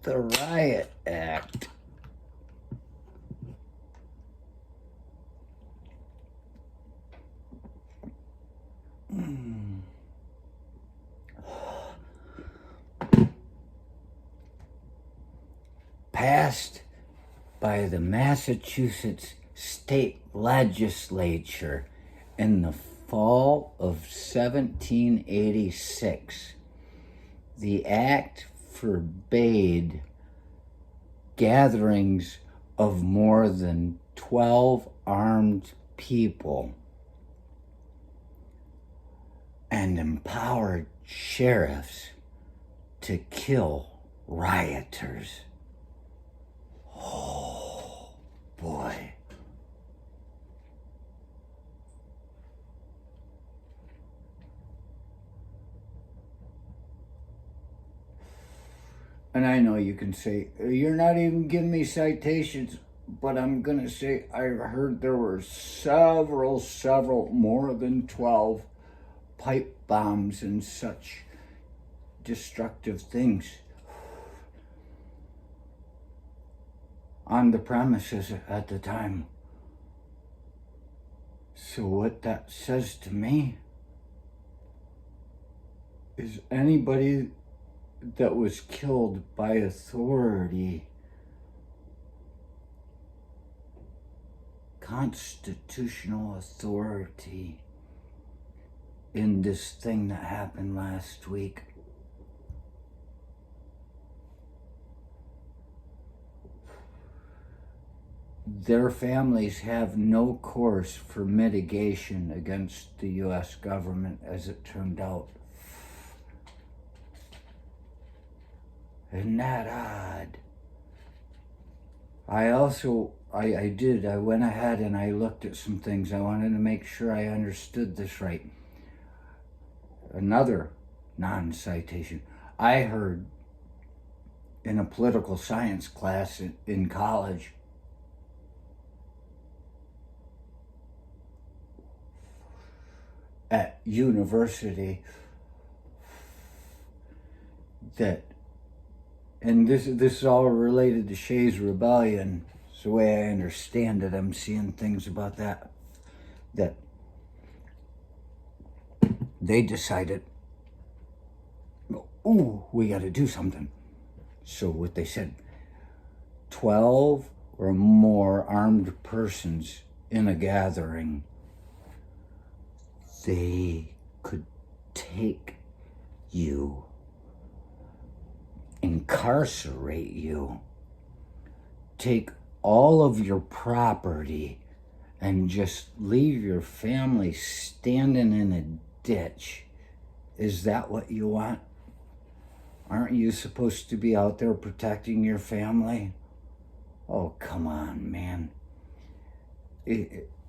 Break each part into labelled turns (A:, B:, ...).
A: the Riot Act. Passed by the Massachusetts State Legislature in the fall of 1786. The act forbade gatherings of more than 12 armed people and empowered sheriffs to kill rioters. Oh, boy. And I know you can say, you're not even giving me citations, but I'm going to say I heard there were several, more than 12 pipe bombs and such destructive things on the premises at the time. So what that says to me is anybody that was killed by authority, constitutional authority, in this thing that happened last week, their families have no course for mitigation against the U.S. government, as it turned out. Isn't that odd? I went ahead and I looked at some things. I wanted to make sure I understood this right. Another non-citation. I heard in a political science class in college at university that, and this is all related to Shays' Rebellion. It's the way I understand it. I'm seeing things about that they decided, ooh, we got to do something. So what they said, 12 or more armed persons in a gathering, they could take you, incarcerate you, take all of your property, and just leave your family standing in a ditch. Is that what you want? Aren't you supposed to be out there protecting your family? Oh, come on, man.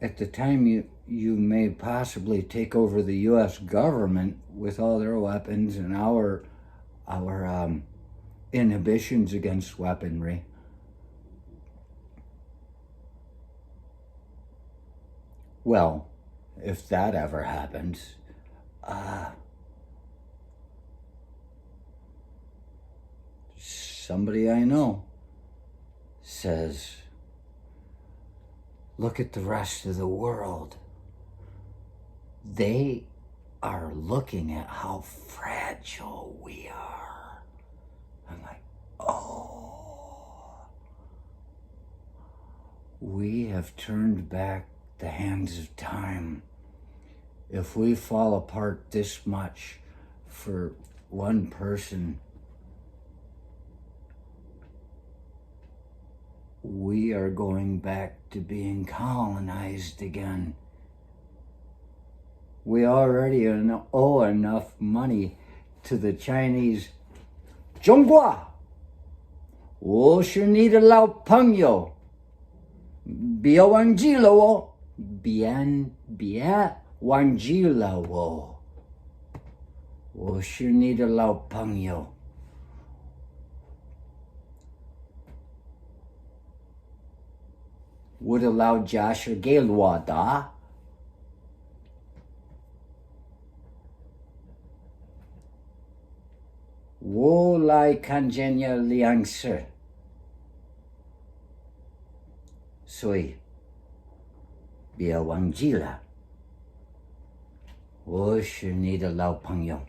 A: At the time, you may possibly take over the U.S. government with all their weapons and our inhibitions against weaponry. Well, if that ever happens, somebody I know says, look at the rest of the world. They are looking at how fragile we are. I'm like, oh, we have turned back the hands of time. If we fall apart this much for one person, we are going back to being colonized again. We already owe enough money to the Chinese. 中国，我是你的老朋友，别忘记了哦，别忘记了哦，我是你的老朋友。我的老家是给我的。我 Tulai Kanjenya Liangse. Soy Biawangjila. 我是你的老朋友。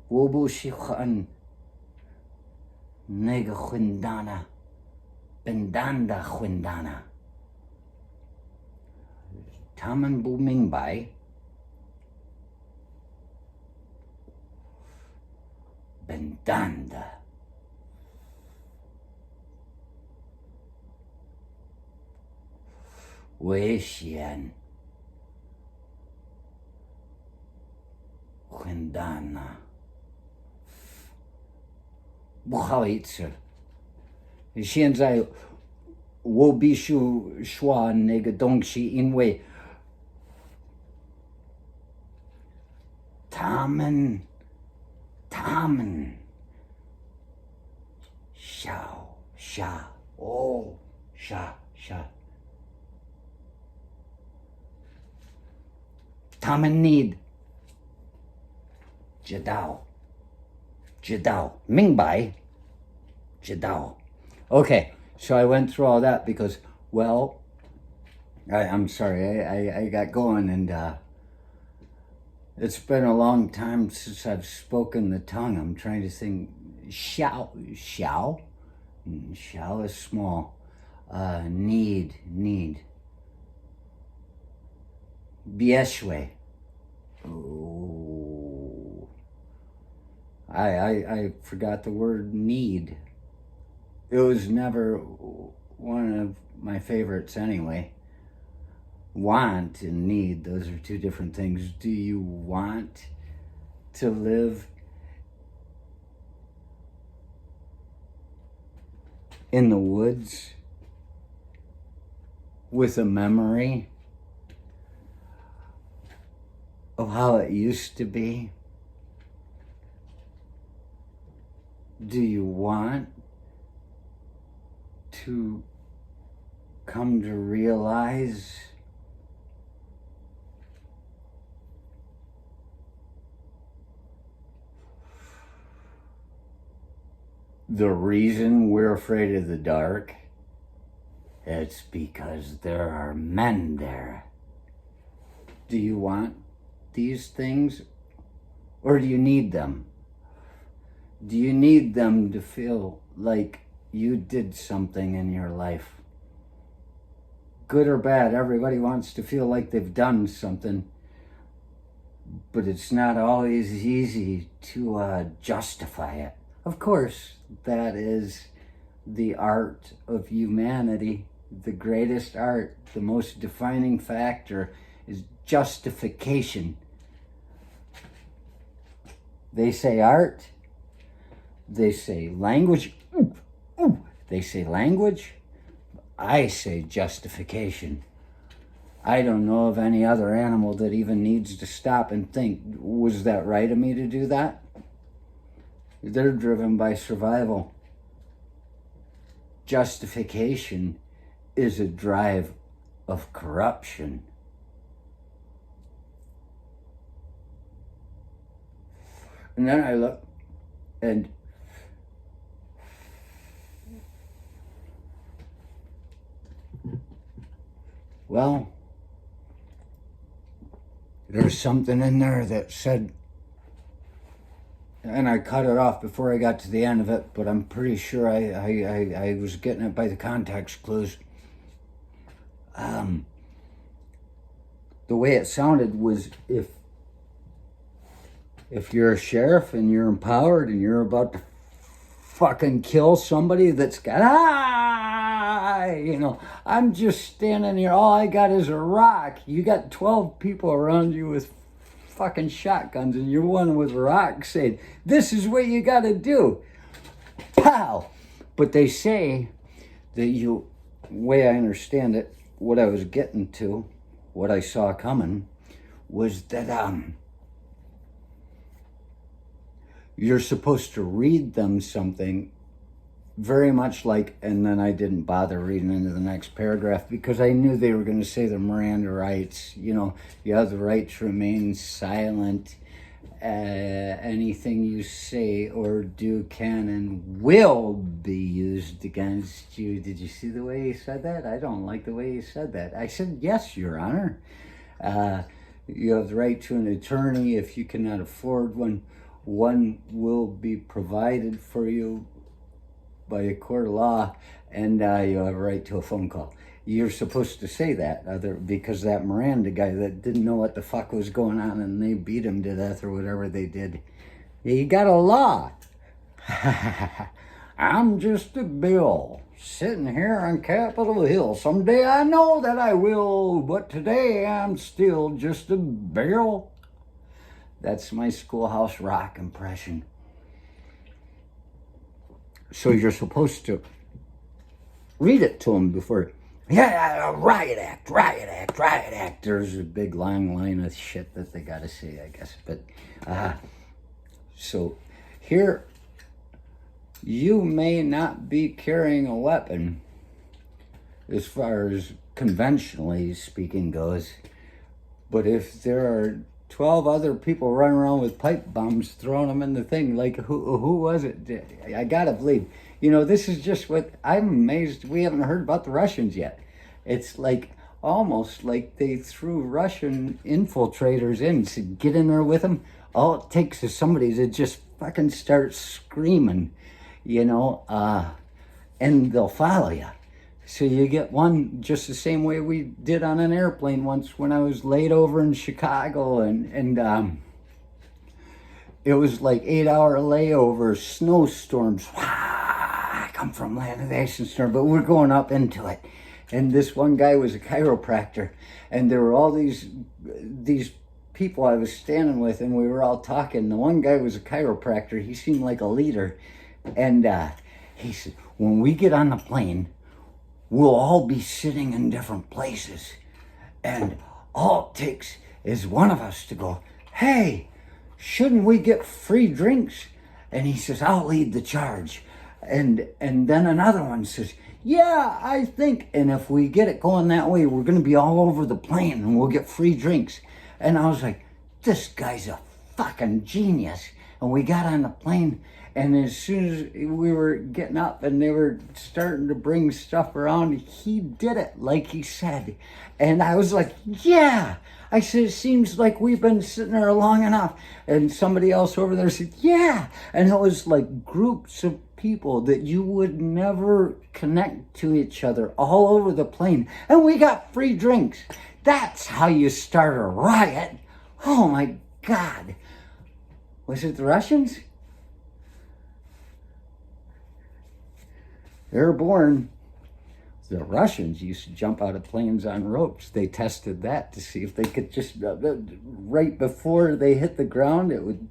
A: 我不喜欢那个混蛋啊，笨蛋的混蛋啊。他们不明白，笨蛋的。危险，混蛋呐！不好意思，现在我必须说那个东西，因为他们傻，他们 need 知道，明白，知道。Okay, so I went through all that because, well, I'm sorry, I got going, and it's been a long time since I've spoken the tongue. I'm trying to think. Xiao is small. Need. Bieshwe. Oh, I forgot the word need. It was never one of my favorites anyway. Want and need, those are two different things. Do you want to live in the woods with a memory of how it used to be? Do you want to come to realize the reason we're afraid of the dark? It's because there are men there. Do you want these things, or do you need them? Do you need them to feel like you did something in your life? Good or bad, everybody wants to feel like they've done something, but it's not always easy to justify it. Of course, that is the art of humanity. The greatest art, the most defining factor is justification. They say art, they say language, they say language, I say justification. I don't know of any other animal that even needs to stop and think, was that right of me to do that? They're driven by survival. Justification is a drive of corruption. And then I look, and well, there's something in there that said, and I cut it off before I got to the end of it, but I'm pretty sure I was getting it by the context clues. The way it sounded was, if you're a sheriff and you're empowered and you're about to fucking kill somebody that's got, I'm just standing here, all I got is a rock. You got 12 people around you with fucking shotguns, and you're one with a rock saying, this is what you gotta do. Pow! But they say that way I understand it, what I was getting to, what I saw coming, was that you're supposed to read them something very much like, and then I didn't bother reading into the next paragraph because I knew they were going to say the Miranda rights, you have the right to remain silent anything you say or do can and will be used against you. Did you see the way he said that? I don't like the way he said that. I said, yes, Your Honor. You have the right to an attorney. If you cannot afford one, one will be provided for you by a court of law, and you have a right to a phone call. You're supposed to say that, because that Miranda guy that didn't know what the fuck was going on and they beat him to death or whatever they did. He got a law. I'm just a Bill sitting here on Capitol Hill. Someday I know that I will, but today I'm still just a Bill. That's my Schoolhouse Rock impression. So you're supposed to read it to him before. Yeah, riot act. There's a big long line of shit that they gotta say, I guess. But, so here, you may not be carrying a weapon, as far as conventionally speaking goes, but if there are 12 other people running around with pipe bombs, throwing them in the thing, like who was it? I gotta believe. You know, this is just what I'm amazed we haven't heard about the Russians yet. It's like almost like they threw Russian infiltrators in, said get in there with them. All it takes is somebody to just fucking start screaming, you know, and they'll follow you. So you get one just the same way we did on an airplane once when I was laid over in Chicago, and it was like 8-hour layover, snowstorms. I come from land of the ice storm, but we're going up into it. And this one guy was a chiropractor, and there were all these people I was standing with, and we were all talking. The one guy was a chiropractor. He seemed like a leader, and he said, when we get on the plane, we'll all be sitting in different places, and all it takes is one of us to go, hey, shouldn't we get free drinks? And he says, I'll lead the charge. And then another one says, yeah, I think, and if we get it going that way, we're going to be all over the plane and we'll get free drinks. And I was like, this guy's a fucking genius. And we got on the plane, and as soon as we were getting up and they were starting to bring stuff around, he did it like he said. And I was like, yeah. I said, it seems like we've been sitting there long enough. And somebody else over there said, yeah. And it was like groups of people that you would never connect to each other all over the plane. And we got free drinks. That's how you start a riot. Oh my God. Was it the Russians? Airborne. The Russians used to jump out of planes on ropes. They tested that to see if they could just, right before they hit the ground, it would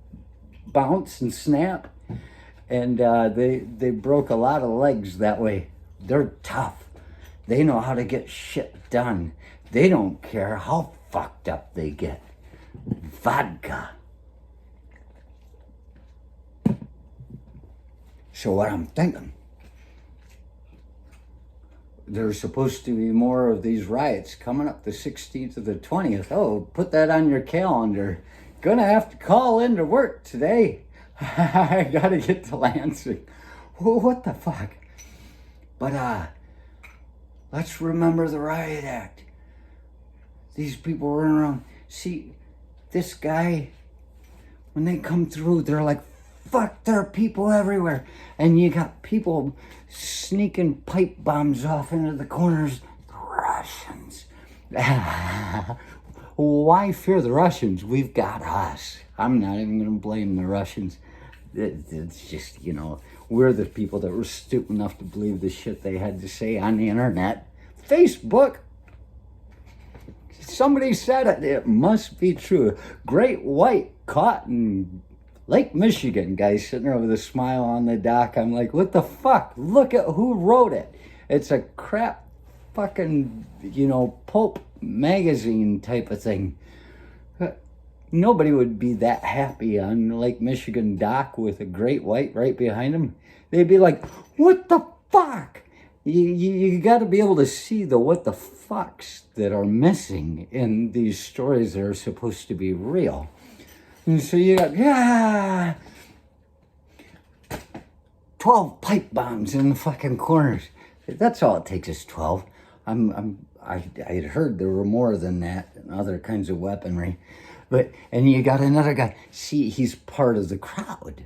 A: bounce and snap. And they broke a lot of legs that way. They're tough. They know how to get shit done. They don't care how fucked up they get. Vodka. So what I'm thinking, there's supposed to be more of these riots coming up the 16th to the 20th. Oh, put that on your calendar. Gonna have to call into work today. I gotta get to Lansing. What the fuck? But let's remember the Riot Act. These people running around. See, this guy, when they come through, they're like, fuck, there are people everywhere. And you got people sneaking pipe bombs off into the corners. The Russians. Why fear the Russians? We've got us. I'm not even going to blame the Russians. It's just, you know, we're the people that were stupid enough to believe the shit they had to say on the internet. Facebook. Somebody said it. It must be true. Great white caught in Lake Michigan. Guy sitting there with a smile on the dock. I'm like, what the fuck? Look at who wrote it. It's a crap fucking, you know, Pope magazine type of thing. Nobody would be that happy on Lake Michigan dock with a great white right behind them. They'd be like, what the fuck? You got to be able to see the what the fucks that are missing in these stories that are supposed to be real. And so you got, 12 pipe bombs in the fucking corners. That's all it takes is 12. I had heard there were more than that and other kinds of weaponry. And you got another guy. See, he's part of the crowd.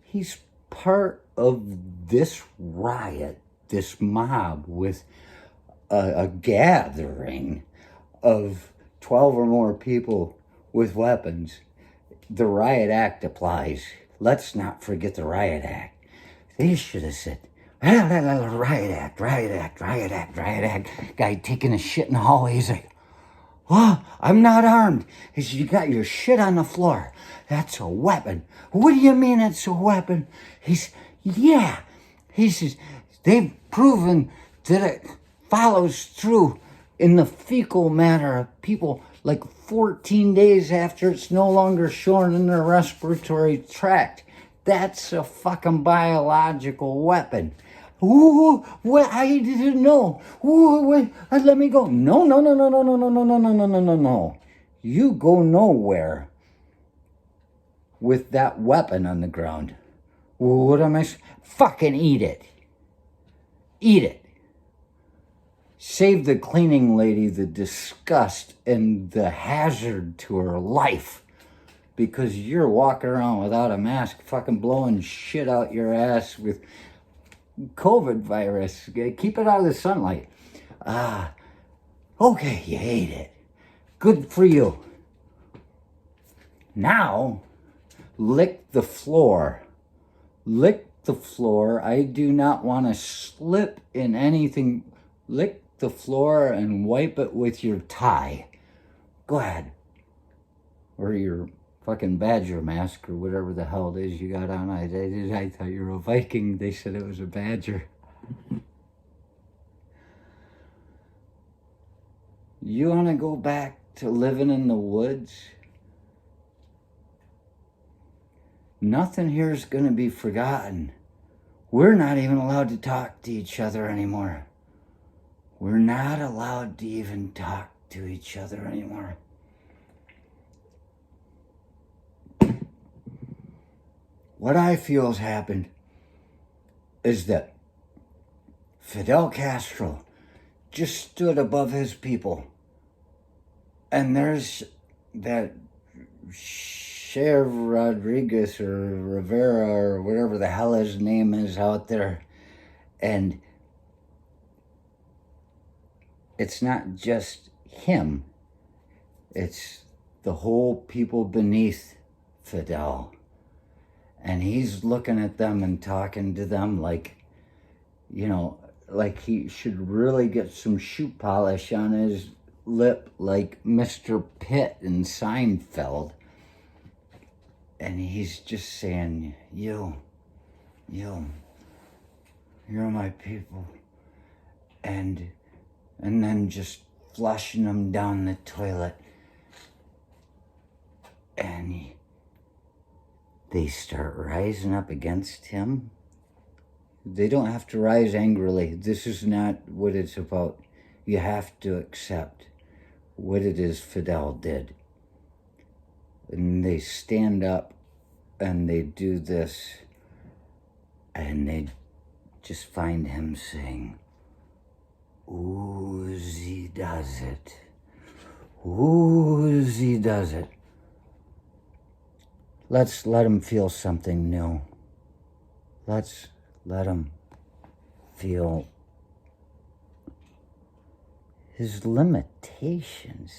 A: He's part of this riot, this mob with a gathering of 12 or more people with weapons. The Riot Act applies. Let's not forget the Riot Act. They should have said, Riot Act, Riot Act, Riot Act, Riot Act. Guy taking a shit in the hallway. He's like, oh, I'm not armed. He says, you got your shit on the floor. That's a weapon. What do you mean it's a weapon? Yeah. He says, they've proven that it follows through in the fecal matter of people like 14 days after it's no longer shown in their respiratory tract. That's a fucking biological weapon. Ooh, what? I didn't know. Ooh, wait, let me go. No. You go nowhere with that weapon on the ground. What am I? Fucking eat it. Eat it. Save the cleaning lady the disgust and the hazard to her life. Because you're walking around without a mask, fucking blowing shit out your ass with COVID virus. Keep it out of the sunlight. Okay, you ate it. Good for you. Now, lick the floor. Lick the floor. I do not want to slip in anything. Lick the floor and wipe it with your tie. Go ahead. Or your fucking badger mask or whatever the hell it is you got on. I thought you were a Viking. They said it was a badger. You want to go back to living in the woods? Nothing here is going to be forgotten. We're not even allowed to talk to each other anymore. We're not allowed to even talk to each other anymore. What I feel has happened is that Fidel Castro just stood above his people. And there's that Chev Rodriguez or Rivera or whatever the hell his name is out there. And it's not just him. It's the whole people beneath Fidel. And he's looking at them and talking to them like, like he should really get some shoe polish on his lip like Mr. Pitt in Seinfeld. And he's just saying, you're my people. And then just flushing them down the toilet. And they start rising up against him. They don't have to rise angrily. This is not what it's about. You have to accept what it is Fidel did. And they stand up and they do this and they just find him saying, Uzi does it. Uzi does it. Let's let him feel something new. Let's let him feel his limitations.